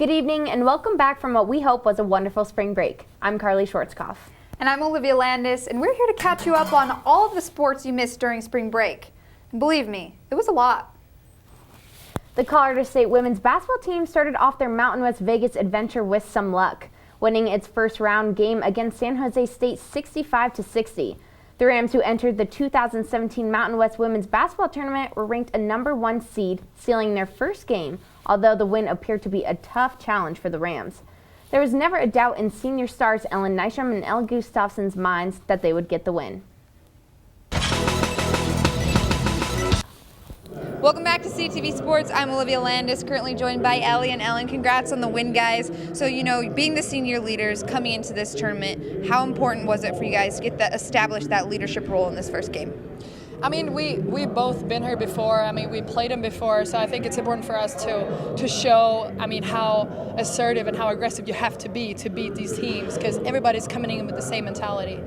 Good evening and welcome back from what we hope was a wonderful spring break. I'm Carly Schwarzkopf. And I'm Olivia Landis, and we're here to catch you up on all of the sports you missed during spring break. And believe me, it was a lot. The Colorado State women's basketball team started off their Mountain West Vegas adventure with some luck, winning its first round game against San Jose State 65-60. The Rams, who entered the 2017 Mountain West Women's Basketball Tournament, were ranked a #1 seed, sealing their first game, although the win appeared to be a tough challenge for the Rams. There was never a doubt in senior stars Ellen Nystrom and Elle Gustafsson's minds that they would get the win. Welcome back to CTV Sports. I'm Olivia Landis, currently joined by Ellie and Ellen. Congrats on the win, guys. So, being the senior leaders coming into this tournament, how important was it for you guys to establish that leadership role in this first game? I mean, we've both been here before. I mean, we played them before, so I think it's important for us to show, how assertive and how aggressive you have to beat these teams, because everybody's coming in with the same mentality.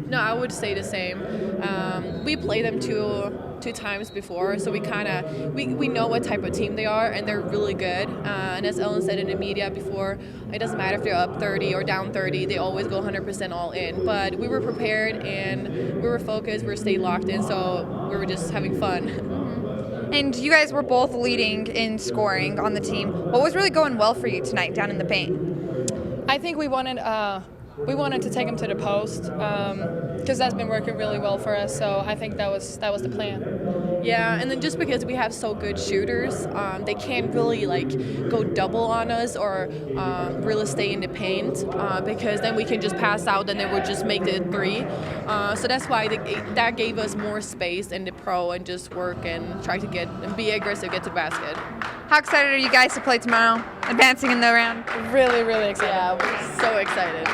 No, I would say the same. We played them two times before, so we know what type of team they are, and they're really good. And as Ellen said in the media before, it doesn't matter if they're up 30 or down 30, they always go 100% all in. But we were prepared, and we were focused, we stayed locked in, so we were just having fun. And you guys were both leading in scoring on the team. What was really going well for you tonight down in the paint? I think we wanted to take them to the post because that's been working really well for us. So I think that was the plan. Yeah, and then just because we have so good shooters, they can't really go double on us or really stay in the paint because then we can just pass out and they would just make the three. So that's why that gave us more space in the pro and just work and try to be aggressive, get to the basket. How excited are you guys to play tomorrow, advancing in the round? Really, really excited. Yeah, we're so excited.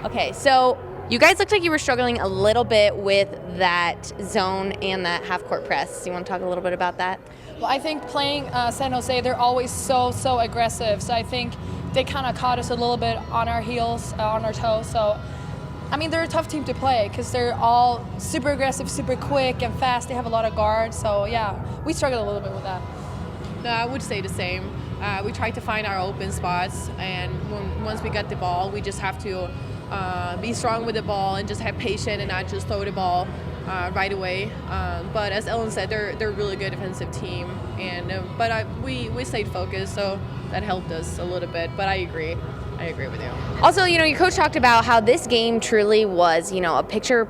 Okay, so you guys looked like you were struggling a little bit with that zone and that half-court press. You want to talk a little bit about that? Well, I think playing San Jose, they're always so aggressive. So I think they kind of caught us a little bit on our heels, on our toes. So, they're a tough team to play because they're all super aggressive, super quick and fast. They have a lot of guards. So, yeah, we struggled a little bit with that. No, I would say the same. We tried to find our open spots, and once we got the ball, we just have to be strong with the ball and just have patience and not just throw the ball right away. But as Ellen said, they're a really good defensive team, and we stayed focused, so that helped us a little bit. But I agree with you. Also, your coach talked about how this game truly was, a picture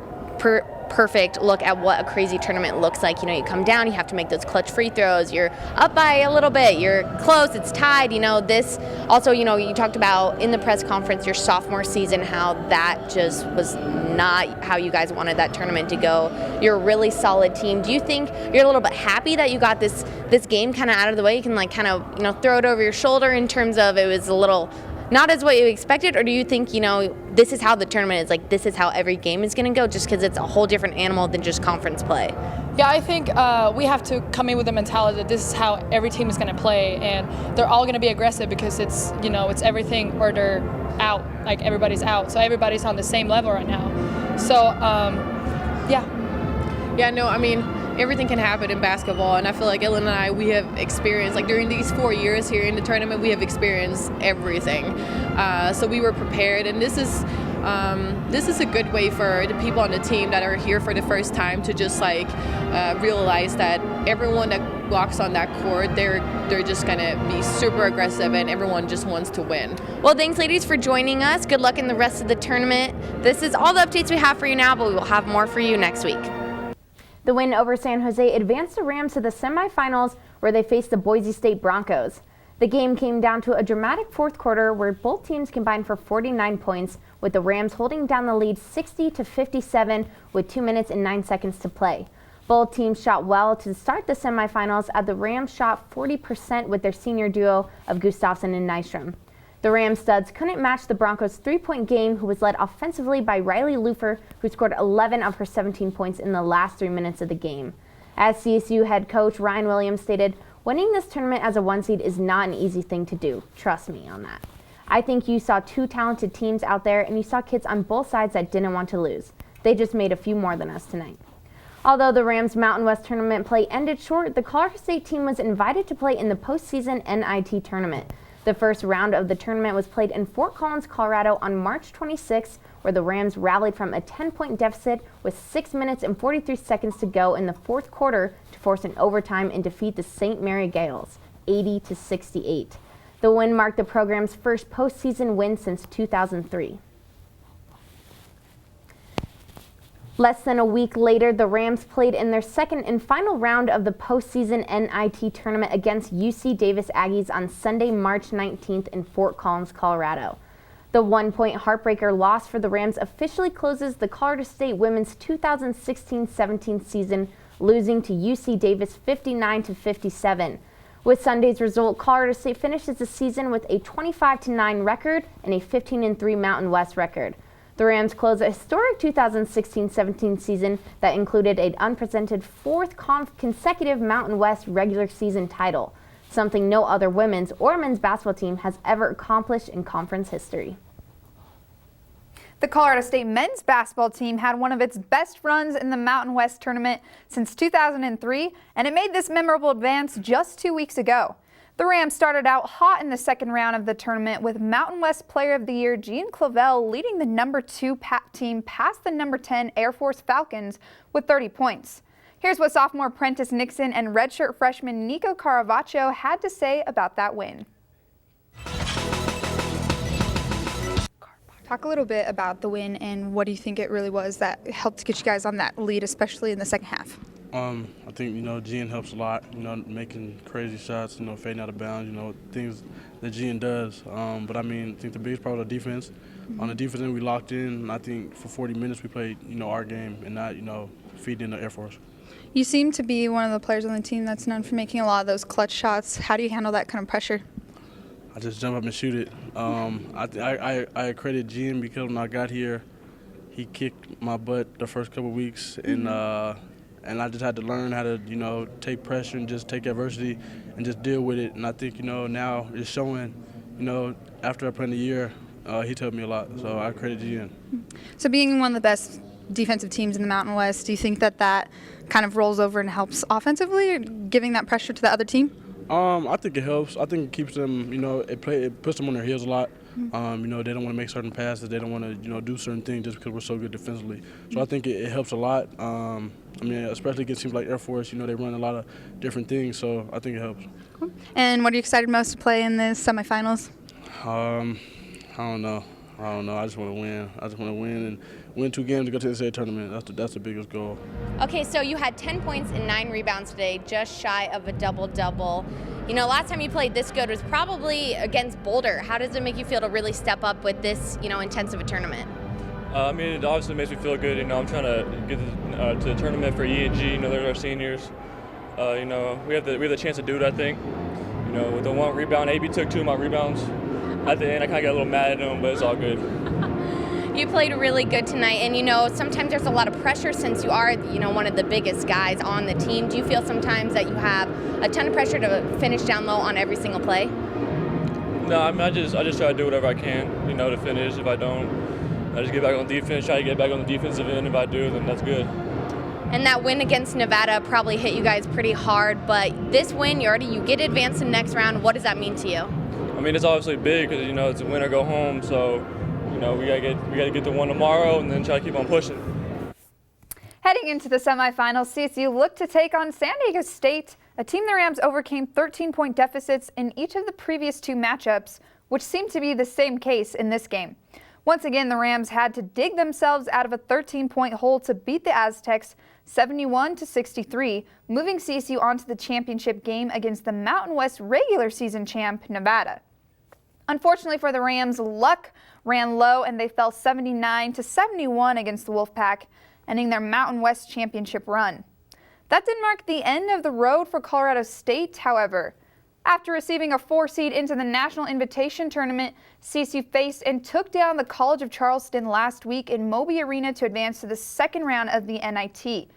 perfect look at what a crazy tournament looks like. You come down, you have to make those clutch free throws, you're up by a little bit, you're close, it's tied. This also, you talked about in the press conference your sophomore season, how that just was not how you guys wanted that tournament to go. You're a really solid team. Do you think you're a little bit happy that you got this game kind of out of the way? You can throw it over your shoulder in terms of it was a little not as what you expected, or do you think, this is how the tournament is, this is how every game is going to go, just because it's a whole different animal than just conference play? Yeah, I think we have to come in with the mentality that this is how every team is going to play, and they're all going to be aggressive because it's, it's everything or they're out, everybody's out, so everybody's on the same level right now. So, yeah. Yeah, no, everything can happen in basketball, and I feel like Ellen and I, we have experienced, during these 4 years here in the tournament, we have experienced everything. So we were prepared, and this is a good way for the people on the team that are here for the first time to just realize that everyone that walks on that court, they're just gonna be super aggressive, and everyone just wants to win. Well, thanks, ladies, for joining us. Good luck in the rest of the tournament. This is all the updates we have for you now, but we will have more for you next week. The win over San Jose advanced the Rams to the semifinals, where they faced the Boise State Broncos. The game came down to a dramatic fourth quarter where both teams combined for 49 points, with the Rams holding down the lead 60-57 with 2 minutes and 9 seconds to play. Both teams shot well to start the semifinals, as the Rams shot 40% with their senior duo of Gustafsson and Nystrom. The Rams studs couldn't match the Broncos' three-point game, who was led offensively by Riley Lufer, who scored 11 of her 17 points in the last 3 minutes of the game. As CSU head coach Ryan Williams stated, winning this tournament as a 1 seed is not an easy thing to do. Trust me on that. I think you saw two talented teams out there, and you saw kids on both sides that didn't want to lose. They just made a few more than us tonight. Although the Rams Mountain West tournament play ended short, the Colorado State team was invited to play in the postseason NIT tournament. The first round of the tournament was played in Fort Collins, Colorado on March 26, where the Rams rallied from a 10-point deficit with 6 minutes and 43 seconds to go in the fourth quarter to force an overtime and defeat the St. Mary Gales, 80-68. The win marked the program's first postseason win since 2003. Less than a week later, the Rams played in their second and final round of the postseason NIT tournament against UC Davis Aggies on Sunday, March 19th in Fort Collins, Colorado. The 1-point heartbreaker loss for the Rams officially closes the Colorado State women's 2016-17 season, losing to UC Davis 59-57. With Sunday's result, Colorado State finishes the season with a 25-9 record and a 15-3 Mountain West record. The Rams closed a historic 2016-17 season that included an unprecedented fourth consecutive Mountain West regular season title, something no other women's or men's basketball team has ever accomplished in conference history. The Colorado State men's basketball team had one of its best runs in the Mountain West tournament since 2003, and it made this memorable advance just 2 weeks ago. The Rams started out hot in the second round of the tournament with Mountain West Player of the Year Jean Clavel leading the number 2 team past the number 10 Air Force Falcons with 30 points. Here's what sophomore Prentice Nixon and redshirt freshman Nico Caravaggio had to say about that win. Talk a little bit about the win and what do you think it really was that helped get you guys on that lead, especially in the second half? I think, Gian helps a lot, making crazy shots, fading out of bounds, things that Gian does. But I think the biggest part of the defense, on the defense end, we locked in, and I think for 40 minutes we played, our game and not, feeding the Air Force. You seem to be one of the players on the team that's known for making a lot of those clutch shots. How do you handle that kind of pressure? I just jump up and shoot it. I credit Gian because when I got here, he kicked my butt the first couple of weeks, and I just had to learn how to, take pressure and just take adversity and just deal with it. And I think, now it's showing, after I played a year, he taught me a lot. So I credit Gian. So being one of the best defensive teams in the Mountain West, do you think that kind of rolls over and helps offensively, giving that pressure to the other team? I think it helps. I think it keeps them, it puts them on their heels a lot. They don't want to make certain passes. They don't want to, do certain things just because we're so good defensively. So I think it helps a lot. Especially against teams like Air Force, they run a lot of different things. So I think it helps. And what are you excited most to play in the semifinals? I don't know. I just want to win. I just want to win and win 2 games to go to the state tournament. That's the biggest goal. Okay, so you had 10 points and 9 rebounds today, just shy of a double-double. Last time you played this good was probably against Boulder. How does it make you feel to really step up with this, intensive a tournament? It obviously makes me feel good. I'm trying to get to the tournament for E&G. They're our seniors. We have the chance to do it, I think. With the 1 rebound, AB took 2 of my rebounds. At the end, I kind of got a little mad at him, but it's all good. You played really good tonight, and sometimes there's a lot of pressure since you are, one of the biggest guys on the team. Do you feel sometimes that you have a ton of pressure to finish down low on every single play? No, I just try to do whatever I can, to finish. If I don't, I just get back on defense, try to get back on the defensive end. If I do, then that's good. And that win against Nevada probably hit you guys pretty hard, but this win, you get advanced in the next round. What does that mean to you? It's obviously big because, it's a win or go home, so we gotta get the one tomorrow and then try to keep on pushing. Heading into the semifinals, CSU looked to take on San Diego State, a team the Rams overcame 13-point deficits in each of the previous 2 matchups, which seemed to be the same case in this game. Once again, the Rams had to dig themselves out of a 13-point hole to beat the Aztecs 71-63, moving CSU onto the championship game against the Mountain West regular season champ, Nevada. Unfortunately for the Rams, luck ran low and they fell 79-71 against the Wolfpack, ending their Mountain West championship run. That did mark the end of the road for Colorado State, however. After receiving a 4 seed into the National Invitation Tournament, CSU faced and took down the College of Charleston last week in Moby Arena to advance to the second round of the NIT.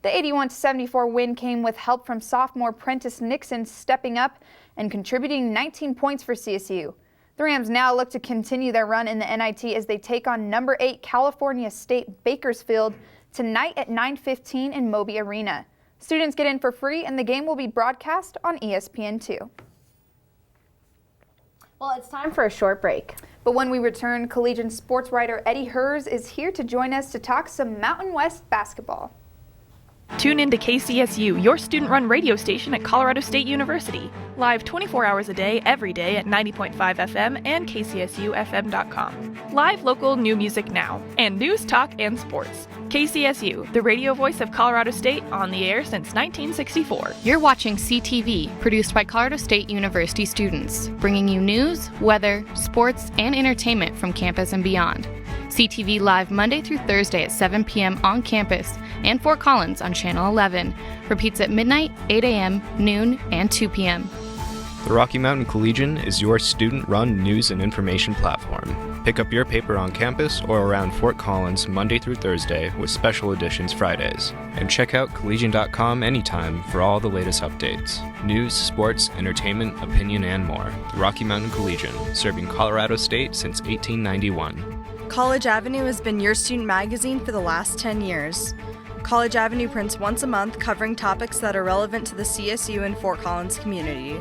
The 81-74 win came with help from sophomore Prentice Nixon stepping up and contributing 19 points for CSU. The Rams now look to continue their run in the NIT as they take on number 8 California State Bakersfield tonight at 9:15 in Moby Arena. Students get in for free and the game will be broadcast on ESPN2. Well, it's time for a short break. But when we return, collegiate sports writer Eddie Hers is here to join us to talk some Mountain West basketball. Tune in to KCSU, your student-run radio station at Colorado State University. Live 24 hours a day, every day at 90.5 FM and kcsufm.com. Live local new music now, and news, talk, and sports. KCSU, the radio voice of Colorado State, on the air since 1964. You're watching CTV, produced by Colorado State University students, bringing you news, weather, sports, and entertainment from campus and beyond. CTV live Monday through Thursday at 7 p.m. on campus and Fort Collins on Channel 11. Repeats at midnight, 8 a.m., noon, and 2 p.m. The Rocky Mountain Collegian is your student-run news and information platform. Pick up your paper on campus or around Fort Collins Monday through Thursday with special editions Fridays. And check out collegian.com anytime for all the latest updates. News, sports, entertainment, opinion, and more. The Rocky Mountain Collegian, serving Colorado State since 1891. College Avenue has been your student magazine for the last 10 years. College Avenue prints once a month covering topics that are relevant to the CSU and Fort Collins community.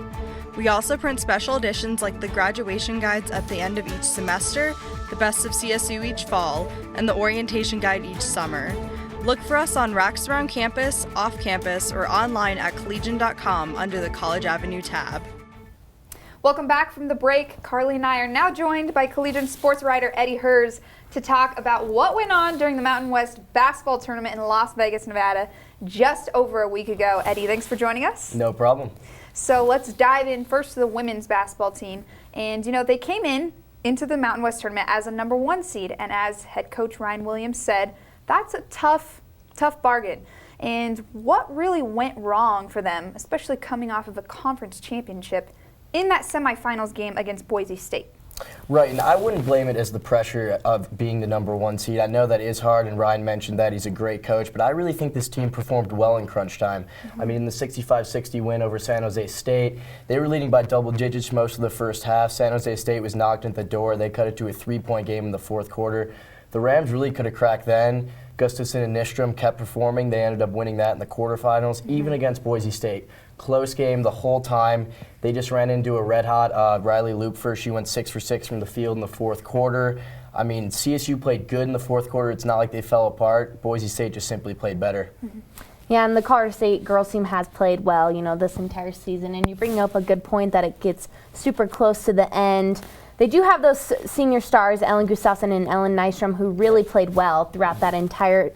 We also print special editions like the graduation guides at the end of each semester, the best of CSU each fall, and the orientation guide each summer. Look for us on racks around campus, off campus, or online at collegian.com under the College Avenue tab. Welcome back from the break. Carly and I are now joined by collegiate sports writer Eddie Hers to talk about what went on during the Mountain West basketball tournament in Las Vegas, Nevada, just over a week ago. Eddie, thanks for joining us. No problem. So let's dive in first to the women's basketball team. And, they came into the Mountain West tournament as a number 1 seed. And as head coach Ryan Williams said, that's a tough bargain. And what really went wrong for them, especially coming off of a conference championship, in that semifinals game against Boise State? Right, and I wouldn't blame it as the pressure of being the number 1 seed. I know that is hard, and Ryan mentioned that he's a great coach, but I really think this team performed well in crunch time. I mean, in the 65-60 win over San Jose State, they were leading by double digits most of the first half. San Jose State was knocked at the door. They cut it to a 3-point game in the fourth quarter. The Rams really could have cracked then. Gustafson and Nystrom kept performing. They ended up winning that in the quarterfinals, even against Boise State. Close game the whole time. They just ran into a red-hot Riley Lupfer. She went 6 for 6 from the field in the fourth quarter. I mean, CSU played good in the fourth quarter. It's not like they fell apart. Boise State just simply played better. Yeah, and the Colorado State girls team has played well, this entire season. And you bring up a good point that it gets super close to the end. They do have those senior stars, Ellen Gustafson and Ellen Nystrom, who really played well throughout that entire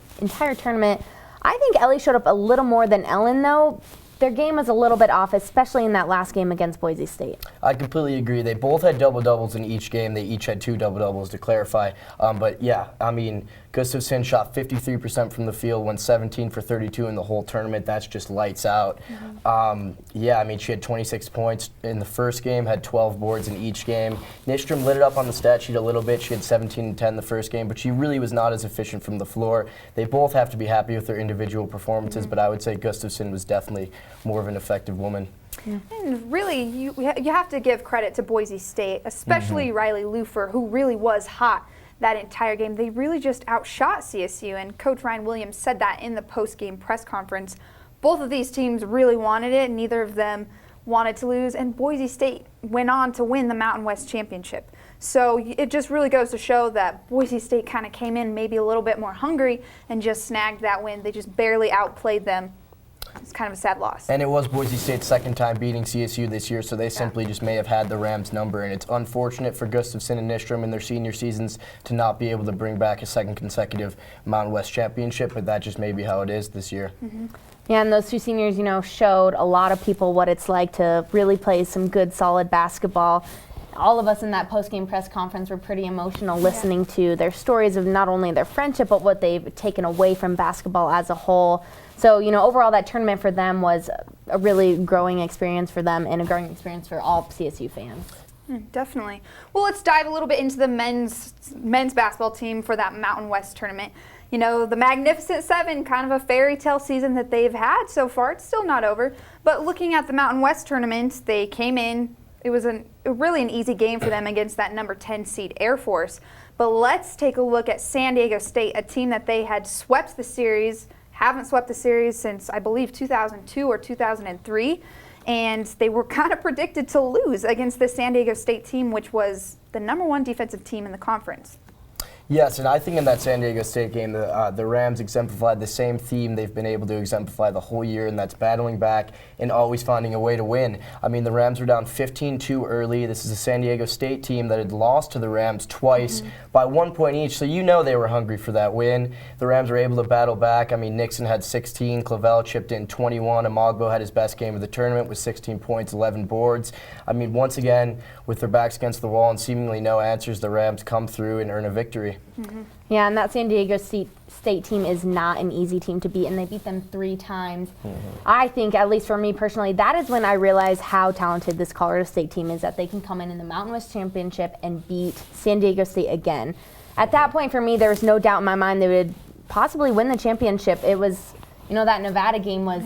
tournament. I think Ellie showed up a little more than Ellen, though. Their game was a little bit off, especially in that last game against Boise State. I completely agree. They both had double-doubles in each game. They each had 2 double-doubles, to clarify. But, yeah, I mean, Gustafson shot 53% from the field, went 17 for 32 in the whole tournament. That's just lights out. Yeah, I mean, she had 26 points in the first game, had 12 boards in each game. Nystrom lit it up on the stat sheet a little bit. She had 17 and 10 the first game, but she really was not as efficient from the floor. They both have to be happy with their individual performances, but I would say Gustafson was definitely more of an effective woman. And really, you have to give credit to Boise State, especially Riley Lupfer, who really was hot that entire game. They really just outshot CSU, and Coach Ryan Williams said that in the post-game press conference. Both of these teams really wanted it, neither of them wanted to lose, and Boise State went on to win the Mountain West Championship. So it just really goes to show that Boise State kind of came in maybe a little bit more hungry and just snagged that win. They just barely outplayed them. It's kind of a sad loss. And it was Boise State's second time beating CSU this year, so they simply just may have had the Rams' number. And it's unfortunate for Gustafson and Nystrom in their senior seasons to not be able to bring back a second consecutive Mountain West championship, but that just may be how it is this year. Yeah, and those 2 seniors, showed a lot of people what it's like to really play some good, solid basketball. All of us in that post-game press conference were pretty emotional listening to their stories of not only their friendship, but what they've taken away from basketball as a whole. So, overall that tournament for them was a really growing experience for them and a growing experience for all CSU fans. Definitely. Well, let's dive a little bit into the men's basketball team for that Mountain West tournament. The Magnificent Seven, kind of a fairy tale season that they've had so far. It's still not over. But looking at the Mountain West tournament, they came in. It was really an easy game for them against that number 10 seed Air Force. But let's take a look at San Diego State, a team that they had swept the series, haven't swept the series since, I believe, 2002 or 2003. and they were kind of predicted to lose against the San Diego State team, which was the #1 defensive team in the conference. Yes, and I think in that San Diego State game, the Rams exemplified the same theme they've been able to exemplify the whole year, and that's battling back and always finding a way to win. I mean, the Rams were down 15-2 early. This is a San Diego State team that had lost to the Rams twice by 1 point each, so you know they were hungry for that win. The Rams were able to battle back. I mean, Nixon had 16, Clavell chipped in 21, Amagbo had his best game of the tournament with 16 points, 11 boards. I mean, once again, with their backs against the wall and seemingly no answers, the Rams come through and earn a victory. Yeah, and that San Diego State team is not an easy team to beat, and they beat them 3 times. I think, at least for me personally, that is when I realized how talented this Colorado State team is, that they can come in the Mountain West Championship and beat San Diego State again. At that point, for me, there was no doubt in my mind they would possibly win the championship. It was, that Nevada game was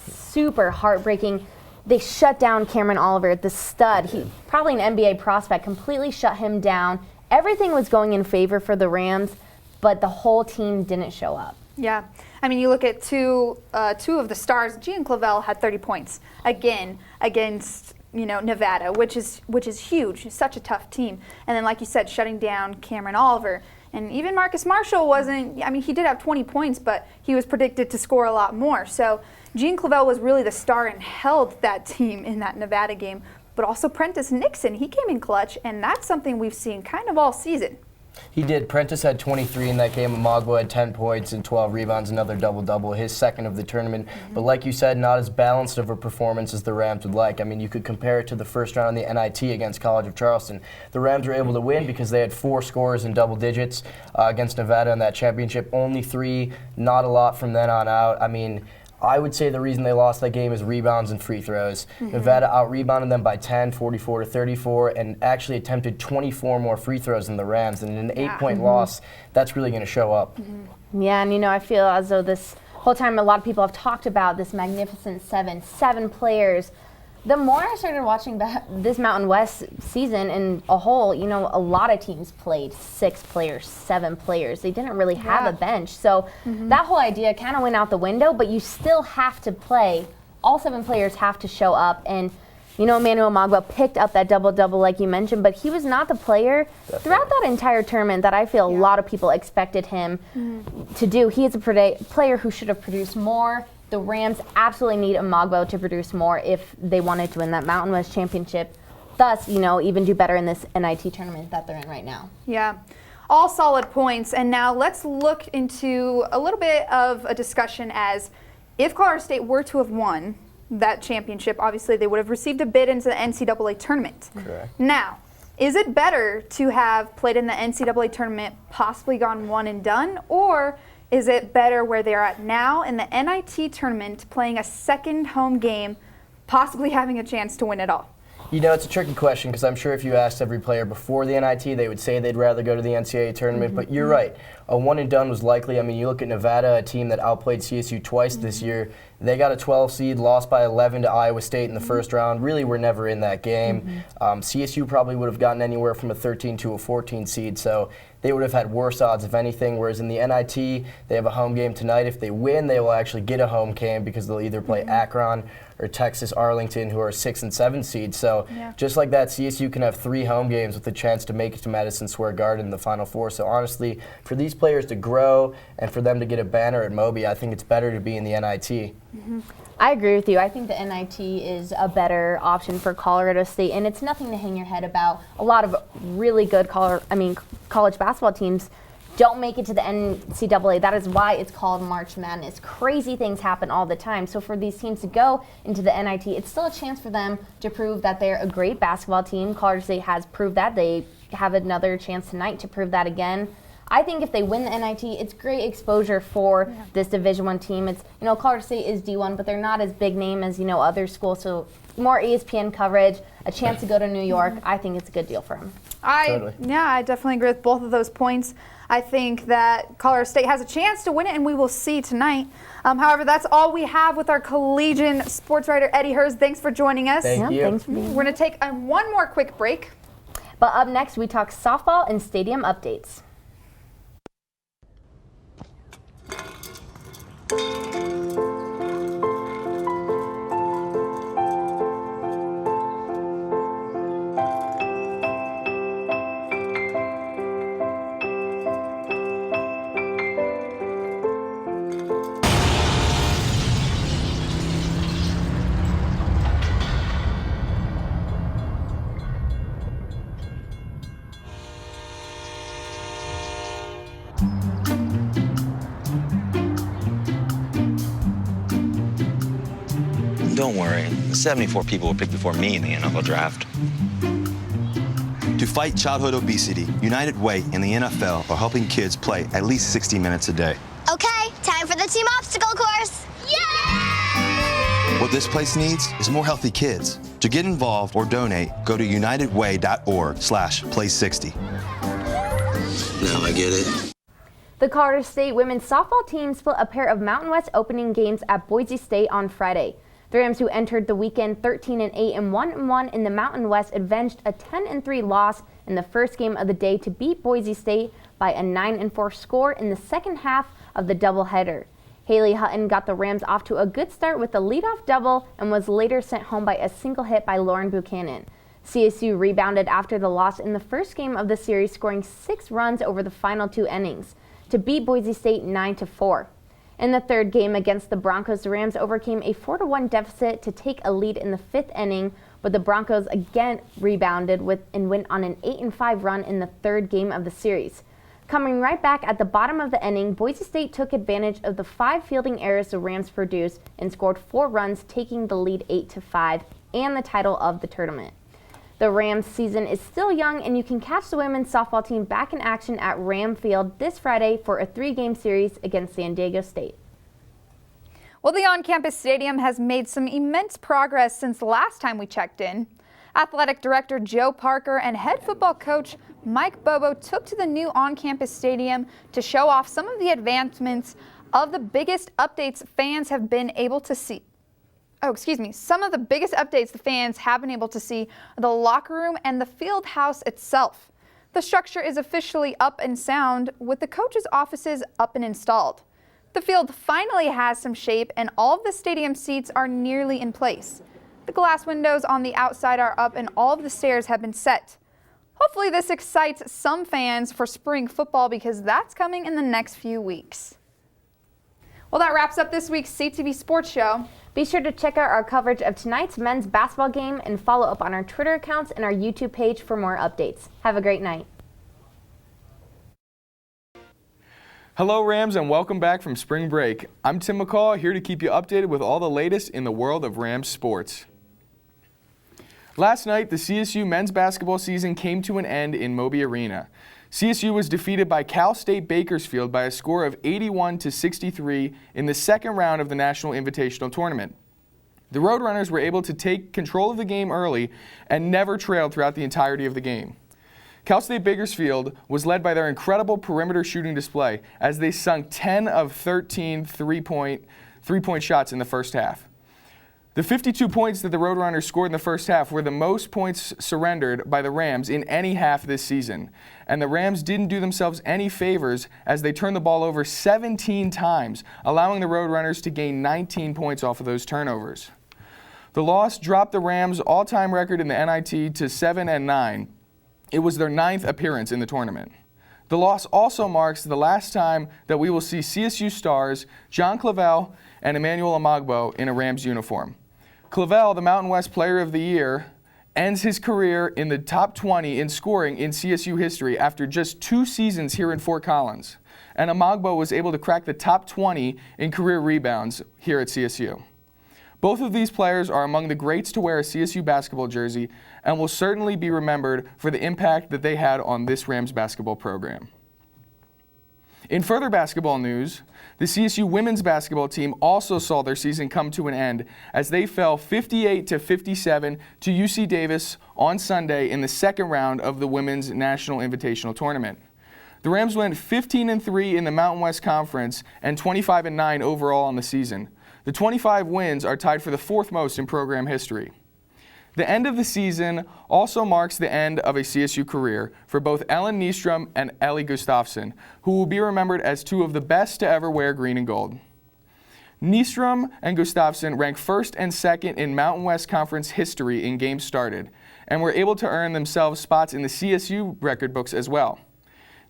super heartbreaking. They shut down Cameron Oliver, the stud. He probably an NBA prospect, completely shut him down. Everything was going in favor for the Rams, but the whole team didn't show up. Yeah, I mean, you look at two of the stars. Gian Clavell had 30 points again against Nevada, which is huge. It's such a tough team. And then, like you said, shutting down Cameron Oliver. And even Marcus Marshall wasn't. I mean, he did have 20 points, but he was predicted to score a lot more. So Gian Clavell was really the star and held that team in that Nevada game. But also Prentice Nixon, he came in clutch, and that's something we've seen kind of all season. He did. Prentice had 23 in that game. Amagbo had 10 points and 12 rebounds, another double-double, his second of the tournament. But like you said, not as balanced of a performance as the Rams would like. I mean, you could compare it to the first round in the NIT against College of Charleston. The Rams were able to win because they had 4 scorers in double digits against Nevada in that championship. Only 3, not a lot from then on out. I mean, I would say the reason they lost that game is rebounds and free throws. Nevada out-rebounded them by 10, 44-34, and actually attempted 24 more free throws than the Rams. And in an 8-point loss, that's really going to show up. Yeah, and I feel as though this whole time a lot of people have talked about this magnificent 7 players. The more I started watching this Mountain West season in a whole, a lot of teams played 6 players, 7 players. They didn't really have a bench. So that whole idea kind of went out the window, but you still have to play. All 7 players have to show up. And, Emmanuel Amagbo picked up that double-double like you mentioned, but he was not the player throughout that entire tournament that I feel a lot of people expected him to do. He is a player who should have produced more. The Rams absolutely need Amagbo to produce more if they wanted to win that Mountain West Championship. Thus, even do better in this NIT tournament that they're in right now. Yeah, all solid points. And now let's look into a little bit of a discussion as if Colorado State were to have won that championship, obviously they would have received a bid into the NCAA tournament. Correct. Now, is it better to have played in the NCAA tournament, possibly gone one and done, or is it better where they're at now in the NIT tournament, playing a second home game, possibly having a chance to win it all? It's a tricky question because I'm sure if you asked every player before the NIT, they would say they'd rather go to the NCAA tournament. But you're right. A one and done was likely. I mean, you look at Nevada, a team that outplayed CSU twice this year. They got a 12 seed, lost by 11 to Iowa State in the first round. Really were never in that game. CSU probably would have gotten anywhere from a 13 to a 14 seed. So they would have had worse odds, if anything, whereas in the NIT, they have a home game tonight. If they win, they will actually get a home game because they'll either play Akron or Texas Arlington, who are 6 and 7 seeds. So just like that, CSU can have 3 home games with a chance to make it to Madison Square Garden in the Final Four. So honestly, for these players to grow and for them to get a banner at Moby, I think it's better to be in the NIT. I agree with you. I think the NIT is a better option for Colorado State, and it's nothing to hang your head about. A lot of really good college basketball teams don't make it to the NCAA. That is why it's called March Madness. Crazy things happen all the time. So for these teams to go into the NIT, it's still a chance for them to prove that they're a great basketball team. Colorado State has proved that. They have another chance tonight to prove that again. I think if they win the NIT, it's great exposure for this Division I team. It's Colorado State is D1, but they're not as big name as other schools. So more ESPN coverage, a chance to go to New York. I think it's a good deal for them. I definitely agree with both of those points. I think that Colorado State has a chance to win it, and we will see tonight. However, that's all we have with our collegiate sports writer, Eddie Hurst. Thanks for joining us. Thank you. Thanks for being here. We're going to take one more quick break. But up next, we talk softball and stadium updates. Don't worry, 74 people were picked before me in the NFL draft. To fight childhood obesity, United Way and the NFL are helping kids play at least 60 minutes a day. Okay, time for the team obstacle course. Yay! What this place needs is more healthy kids. To get involved or donate, go to unitedway.org/play60. Now I get it. The Colorado State women's softball team split a pair of Mountain West opening games at Boise State on Friday. The Rams, who entered the weekend 13-8 and 1-1 in the Mountain West, avenged a 10-3 loss in the first game of the day to beat Boise State by a 9-4 score in the second half of the doubleheader. Haley Hutton got the Rams off to a good start with a leadoff double and was later sent home by a single hit by Lauren Buchanan. CSU rebounded after the loss in the first game of the series, scoring 6 runs over the final 2 innings to beat Boise State 9-4. In the third game against the Broncos, the Rams overcame a 4-1 deficit to take a lead in the 5th inning, but the Broncos again rebounded and went on an 8-5 run in the third game of the series. Coming right back at the bottom of the inning, Boise State took advantage of the 5 fielding errors the Rams produced and scored 4 runs, taking the lead 8-5 and the title of the tournament. The Rams season is still young, and you can catch the women's softball team back in action at Ram Field this Friday for a 3-game series against San Diego State. Well, the on-campus stadium has made some immense progress since the last time we checked in. Athletic Director Joe Parker and head football coach Mike Bobo took to the new on-campus stadium to show off some of the advancements of the biggest updates fans have been able to see. Some of the biggest updates the fans have been able to see are the locker room and the field house itself. The structure is officially up and sound, with the coaches' offices up and installed. The field finally has some shape, and all of the stadium seats are nearly in place. The glass windows on the outside are up, and all of the stairs have been set. Hopefully this excites some fans for spring football, because that's coming in the next few weeks. Well, that wraps up this week's CTV Sports Show. Be sure to check out our coverage of tonight's men's basketball game and follow up on our Twitter accounts and our YouTube page for more updates. Have a great night. Hello Rams, and welcome back from spring break. I'm Tim McCall, here to keep you updated with all the latest in the world of Rams sports. Last night, the CSU men's basketball season came to an end in Moby Arena. CSU was defeated by Cal State Bakersfield by a score of 81-63 in the second round of the National Invitational Tournament. The Roadrunners were able to take control of the game early and never trailed throughout the entirety of the game. Cal State Bakersfield was led by their incredible perimeter shooting display as they sunk 10 of 13 three-point shots in the first half. The 52 points that the Roadrunners scored in the first half were the most points surrendered by the Rams in any half this season. And the Rams didn't do themselves any favors as they turned the ball over 17 times, allowing the Roadrunners to gain 19 points off of those turnovers. The loss dropped the Rams' all-time record in the NIT to 7-9. It was their 9th appearance in the tournament. The loss also marks the last time that we will see CSU stars John Clavel and Emmanuel Amagbo in a Rams uniform. Clavel, the Mountain West Player of the Year, ends his career in the top 20 in scoring in CSU history after just 2 seasons here in Fort Collins. And Amagbo was able to crack the top 20 in career rebounds here at CSU. Both of these players are among the greats to wear a CSU basketball jersey and will certainly be remembered for the impact that they had on this Rams basketball program. In further basketball news, the CSU women's basketball team also saw their season come to an end as they fell 58-57 to UC Davis on Sunday in the second round of the Women's National Invitational Tournament. The Rams went 15-3 in the Mountain West Conference and 25-9 overall on the season. The 25 wins are tied for the 4th most in program history. The end of the season also marks the end of a CSU career for both Ellen Nystrom and Ellie Gustafson, who will be remembered as 2 of the best to ever wear green and gold. Nystrom and Gustafson ranked 1st and 2nd in Mountain West Conference history in games started, and were able to earn themselves spots in the CSU record books as well.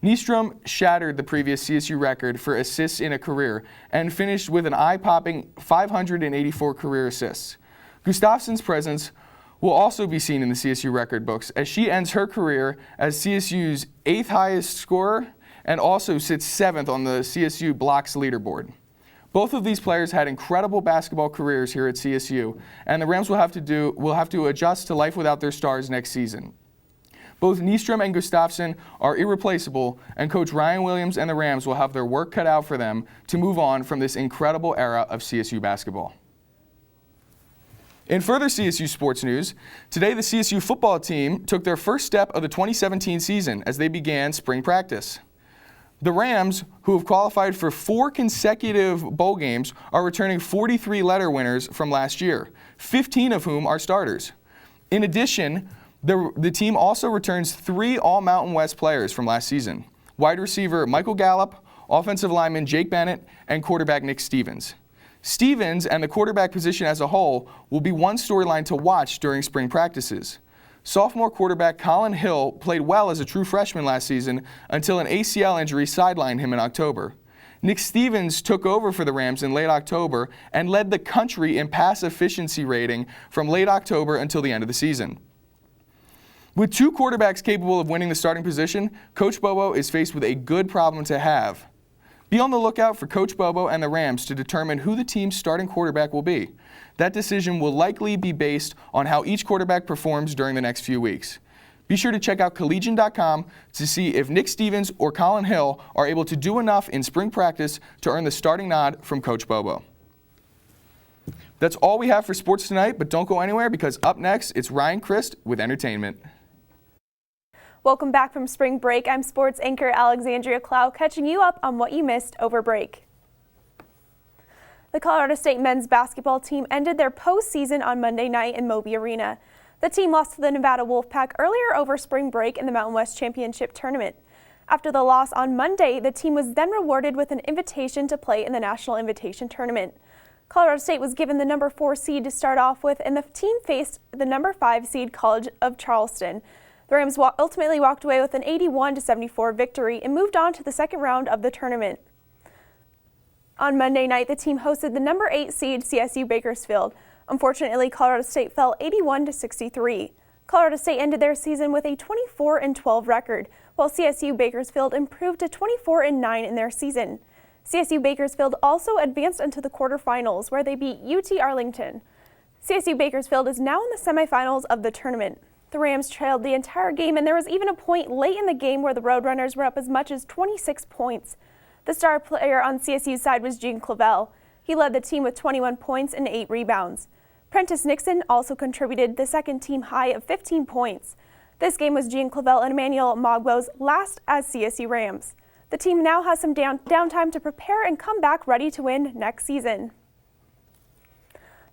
Nystrom shattered the previous CSU record for assists in a career and finished with an eye-popping 584 career assists. Gustafson's presence will also be seen in the CSU record books as she ends her career as CSU's 8th highest scorer and also sits 7th on the CSU blocks leaderboard. Both of these players had incredible basketball careers here at CSU, and the Rams will have to adjust to life without their stars next season. Both Nystrom and Gustafsson are irreplaceable, and Coach Ryan Williams and the Rams will have their work cut out for them to move on from this incredible era of CSU basketball. In further CSU sports news, today the CSU football team took their first step of the 2017 season as they began spring practice. The Rams, who have qualified for 4 consecutive bowl games, are returning 43 letter winners from last year, 15 of whom are starters. In addition, the team also returns 3 All-Mountain West players from last season: wide receiver Michael Gallup, offensive lineman Jake Bennett, and quarterback Nick Stevens. Stevens and the quarterback position as a whole will be one storyline to watch during spring practices. Sophomore quarterback Colin Hill played well as a true freshman last season until an ACL injury sidelined him in October. Nick Stevens took over for the Rams in late October and led the country in pass efficiency rating from late October until the end of the season. With 2 quarterbacks capable of winning the starting position, Coach Bobo is faced with a good problem to have. Be on the lookout for Coach Bobo and the Rams to determine who the team's starting quarterback will be. That decision will likely be based on how each quarterback performs during the next few weeks. Be sure to check out collegian.com to see if Nick Stevens or Colin Hill are able to do enough in spring practice to earn the starting nod from Coach Bobo. That's all we have for sports tonight, but don't go anywhere because up next, it's Ryan Christ with entertainment. Welcome back from spring break. I'm sports anchor Alexandria Clow, catching you up on what you missed over break. The Colorado State men's basketball team ended their postseason on Monday night in Moby Arena. The team lost to the Nevada Wolfpack earlier over spring break in the Mountain West Championship tournament. After the loss on Monday, the team was then rewarded with an invitation to play in the National Invitation Tournament. Colorado State was given the number 4 seed to start off with, and the team faced the number 5 seed College of Charleston. The Rams ultimately walked away with an 81-74 victory and moved on to the second round of the tournament. On Monday night, the team hosted the number 8 seed CSU Bakersfield. Unfortunately, Colorado State fell 81-63. Colorado State ended their season with a 24-12 record, while CSU Bakersfield improved to 24-9 in their season. CSU Bakersfield also advanced into the quarterfinals, where they beat UT Arlington. CSU Bakersfield is now in the semifinals of the tournament. The Rams trailed the entire game, and there was even a point late in the game where the Roadrunners were up as much as 26 points. The star player on CSU's side was Gene Clavel. He led the team with 21 points and 8 rebounds. Prentice Nixon also contributed the second team high of 15 points. This game was Gene Clavel and Emmanuel Mogbo's last as CSU Rams. The team now has some downtime to prepare and come back ready to win next season.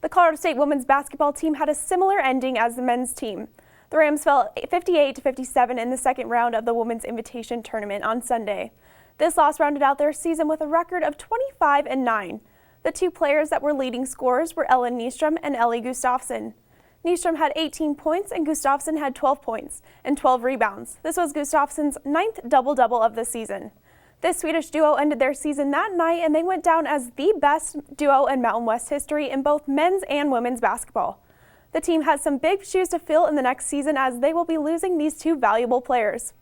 The Colorado State women's basketball team had a similar ending as the men's team. The Rams fell 58-57 in the second round of the Women's Invitation Tournament on Sunday. This loss rounded out their season with a record of 25-9. The 2 players that were leading scorers were Ellen Nystrom and Ellie Gustafsson. Nystrom had 18 points and Gustafsson had 12 points and 12 rebounds. This was Gustafsson's 9th double-double of the season. This Swedish duo ended their season that night, and they went down as the best duo in Mountain West history in both men's and women's basketball. The team has some big shoes to fill in the next season as they will be losing these 2 valuable players.